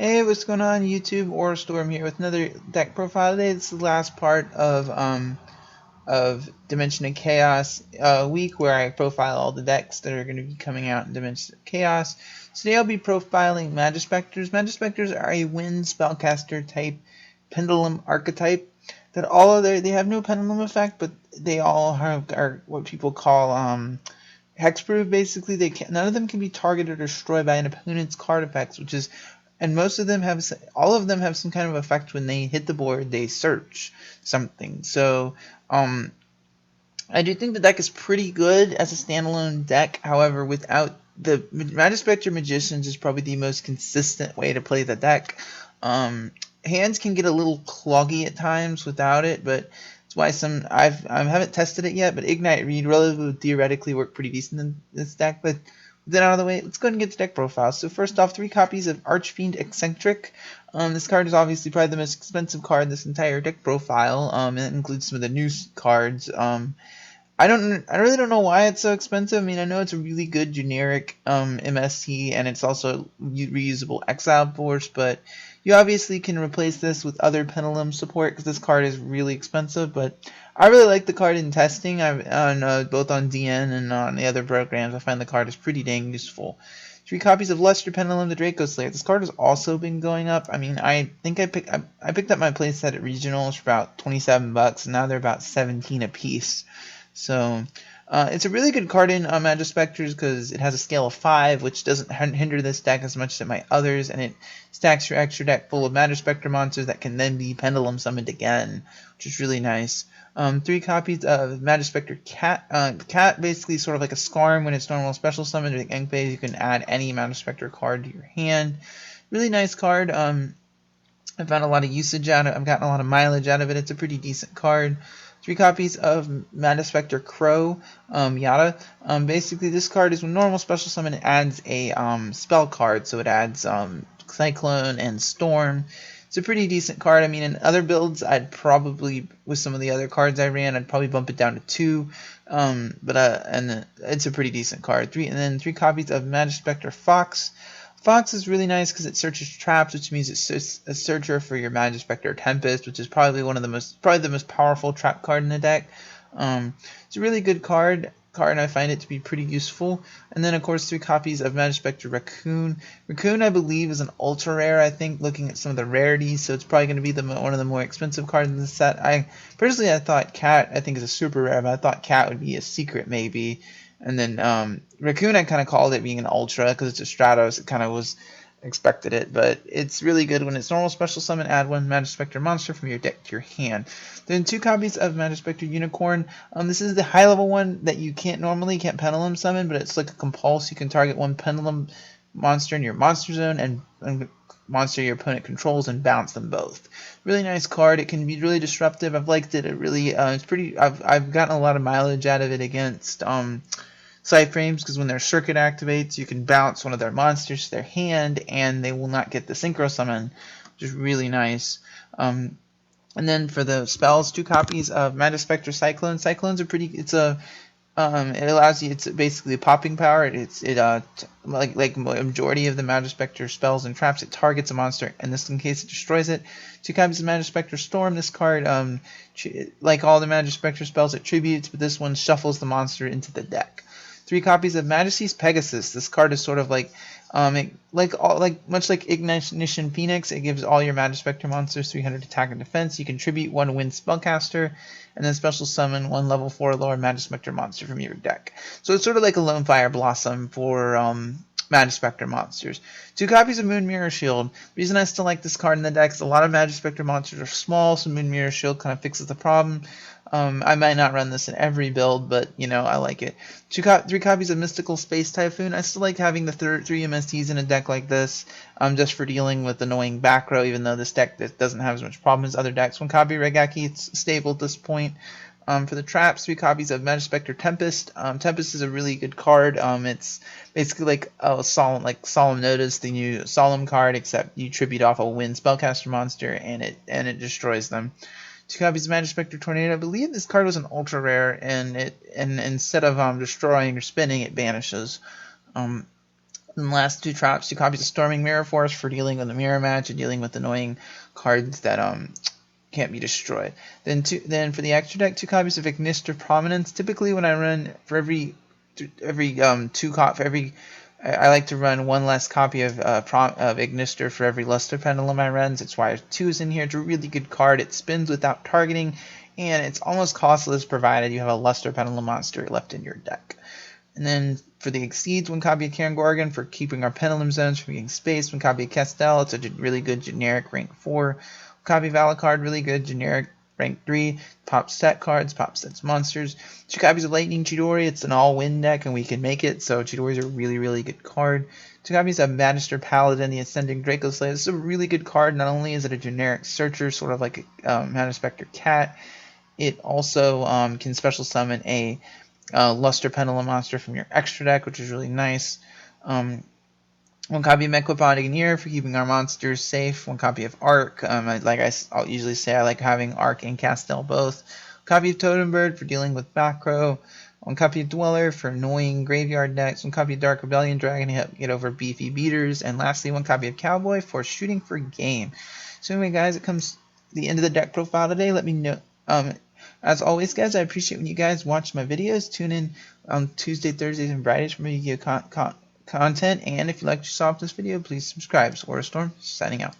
Hey, what's going on YouTube? Or Storm here with another deck profile today. This is the last part of Dimension of Chaos week where I profile all the decks that are going to be coming out in Dimension of Chaos. Today I'll be profiling Majespecters. Majespecters are a wind spellcaster type pendulum archetype that all of they have no pendulum effect, but they all are what people call hexproof. Basically, none of them can be targeted or destroyed by an opponent's card effects, which is, and most of them have, all of them have some kind of effect when they hit the board. They search something. So I do think the deck is pretty good as a standalone deck. However, without the Majespecter Magicians is probably the most consistent way to play the deck. Hands can get a little cloggy at times without it, but that's why I haven't tested it yet. But Ignite Read would theoretically work pretty decent in this deck. But with that out of the way, let's go ahead and get the deck profile. So first off, 3 copies of Archfiend Eccentric. This card is obviously probably the most expensive card in this entire deck profile. And it includes some of the new cards. I really don't know why it's so expensive. I mean, I know it's a really good generic MST, and it's also reusable Exile Force, but you obviously can replace this with other Pendulum support because this card is really expensive. But I really like the card in testing. Both on DN and on the other programs, I find the card is pretty dang useful. 3 copies of Luster Pendulum, the Draco Slayer. This card has also been going up. I mean, I think I picked up my playset at regionals for about $27, and now they're about 17 a piece. So it's a really good card in Majespecters because it has a scale of 5, which doesn't hinder this deck as much as my others, and it stacks your extra deck full of Majespecter monsters that can then be Pendulum summoned again, which is really nice. 3 copies of Majespecter Cat. Cat basically sort of like a Scarm when it's normal special summoned. With Ink phase, you can add any Majespecter card to your hand. Really nice card. I've found a lot of usage out of it. I've gotten a lot of mileage out of it. It's a pretty decent card. 3 copies of Majespecter Crow, Yada. Basically, this card is when normal special summon, it adds a spell card, so it adds Cyclone and Storm. It's a pretty decent card. I mean, in other builds, I'd probably, with some of the other cards I ran, I'd probably bump it down to 2. And it's a pretty decent card. And then 3 copies of Majespecter Fox. Fox is really nice because it searches traps, which means it's a searcher for your Majespecter Tempest, which is probably the most powerful trap card in the deck. It's a really good card, and I find it to be pretty useful. And then, of course, 3 copies of Majespecter Raccoon. Raccoon, I believe, is an ultra rare. I think looking at some of the rarities, so it's probably going to be one of the more expensive cards in the set. I thought Cat, I think, is a super rare, but I thought Cat would be a secret maybe. And then Raccoon, I kind of called it being an Ultra because it's a Stratos. It kind of was expected it, but it's really good when it's normal special summon. Add 1 Majespecter monster from your deck to your hand. Then 2 copies of Majespecter Unicorn. This is the high level one that you can't Pendulum summon, but it's like a compulse. You can target 1 Pendulum monster in your monster zone and monster your opponent controls and bounce them both. Really nice card. It can be really disruptive. I've liked it. It really it's pretty. I've gotten a lot of mileage out of it against side frames because when their circuit activates, you can bounce one of their monsters to their hand and they will not get the synchro summon, which is really nice. And then for the spells, 2 copies of Majespecter Cyclone. Cyclones are pretty. It allows you. It's basically popping power. Like majority of the Majespecter spells and traps, it targets a monster. In this case, it destroys it. 2 copies of Majespecter Storm. This card, like all the Majespecter spells, it tributes, but this one shuffles the monster into the deck. 3 copies of Majesty's Pegasus. This card is sort of like, much like Ignition Phoenix. It gives all your Majespecter monsters 300 attack and defense. You contribute 1 wind spellcaster, and then special summon 1 level 4 lower Majespecter monster from your deck. So it's sort of like a Lone Fire Blossom for Majespecter monsters. 2 copies of Moon Mirror Shield. The reason I still like this card in the deck is a lot of Majespecter monsters are small, so Moon Mirror Shield kind of fixes the problem. I might not run this in every build, but I like it. 3 copies of Mystical Space Typhoon. I still like having the 3 MSTs in a deck like this, just for dealing with annoying back row, even though this deck doesn't have as much problem as other decks. 1 copy of Regaki, it's stable at this point. For the traps, 3 copies of Majespecter Tempest. Tempest is a really good card. It's basically like Solemn Notice, the new Solemn card, except you tribute off a wind spellcaster monster and it destroys them. 2 copies of Majespecter Tornado. I believe this card was an ultra rare, and instead of destroying or spinning, it banishes. And the last two drops, 2 copies of Storming Mirror Force for dealing with a mirror match and dealing with annoying cards that can't be destroyed. Then for the extra deck, 2 copies of Ignister Prominence. Typically, when I run for every I like to run one less copy of Ignister for every Luster Pendulum I run. That's why 2 is in here. It's a really good card. It spins without targeting, and it's almost costless provided you have a Luster Pendulum monster left in your deck. And then for the Exceeds, 1 copy of Karen Gorgon for keeping our pendulum zones from being spaced. 1 copy of Castel, it's a really good generic rank 4. 1 copy of Alucard, really good generic rank 3. Pops set cards, pops sets monsters. 2 copies of Lightning Chidori, it's an all-win deck and we can make it, so Chidori's a really, really good card. 2 copies of Magister Paladin, the Ascending Draco Slayer. This is a really good card. Not only is it a generic searcher, sort of like a Majespecter Cat, it also can special summon a Luster Pendulum monster from your extra deck, which is really nice. 1 copy of Mequipod for keeping our monsters safe. 1 copy of Arc. I'll usually say, I like having Arc and Castel both. 1 copy of Totem Bird for dealing with back row. 1 copy of Dweller for annoying graveyard decks. 1 copy of Dark Rebellion Dragon to help get over beefy beaters. And lastly, 1 copy of Cowboy for shooting for game. So anyway, guys, it comes to the end of the deck profile today. Let me know. As always, guys, I appreciate when you guys watch my videos. Tune in on Tuesday, Thursdays, and Fridays for my Yugioh content. And if you like what you saw with this video, please subscribe. So, Storm, signing out.